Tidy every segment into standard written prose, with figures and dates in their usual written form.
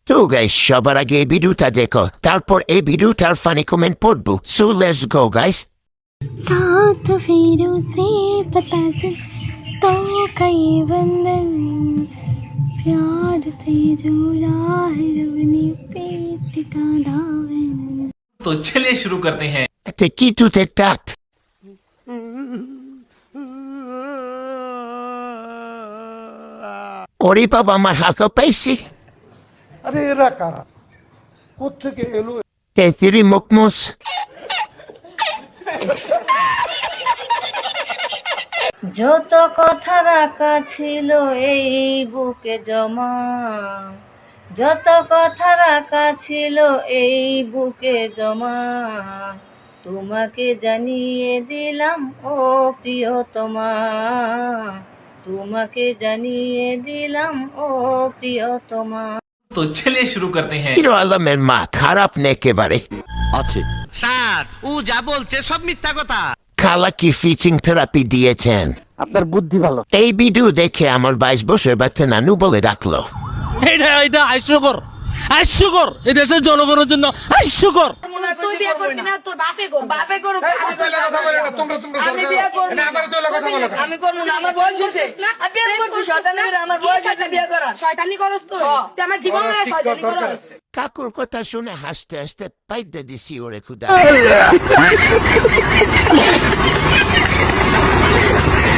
তো গাইস সবার আগে এই ভিডিওটা দেখো, তারপর এই ভিডিওটার ফানি কমেন্ট পড়বো। So let's go guys. साथ फेरों से पता चल तो कई बंधन प्यार से जोड़ा है रब ने प्रीत का दामन। तो चलिए शुरू करते हैं। Te quito te tat. ওরে বাবা আমার হাঁকা পাইছি। আরে এরা কারা কোত্থেকে এলো? তেরি মুখমুস। যত কথা রাখা ছিল এই বুকে জমা, যত কথা রাখা ছিল এই বুকে জমা, তোমাকে জানিয়ে দিলাম ও প্রিয়তমা, তোমাকে জানিয়ে দিলাম ও প্রিয়তমা। तो चलिए शुरू करते हैं। হিরো আলমের মা খারাপ না একেবারে। আছে স্যার ও যা বলছে সব মিথ্যা কথা। খালা কি ফিচিং থেরাপি দিয়েছেন? আপনার বুদ্ধি ভালো। এই ভিডিও দেখে আমার 22 বছর বাচ্চা নানু বলে ডাকলো। এটা হাস্যকর, হাস্যকর। এই দেশের জনগণের জন্য হাস্যকর। তুই বিয়ে করবি না, তোর বাপে করবে। বাপে করবে। আমি বিয়ে করব না। আমি করব না, আমার বয়স হয়েছে। আমি বিয়ে করছি, শয়তানি করে আমার বয়স হয়েছে বিয়ে করা। শয়তানি করস তুই? তুই আমার জীবন নিয়ে শয়তানি করস। কাকুর কথা শুনে হাসতে হাসতে পাইতে দিছি ওরে খুদা।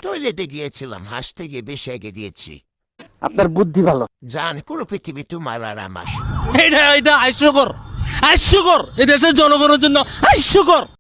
টয়লেটে গিয়েছিলাম, হাসতে গিয়ে বেশি এগে দিয়েছি। আপনার বুদ্ধি ভালো। জান পুরো পৃথিবী তোমার আর আমার। এটা হাস্যকর, হাস্যকর। এই দেশের জনগণের জন্য হাস্যকর।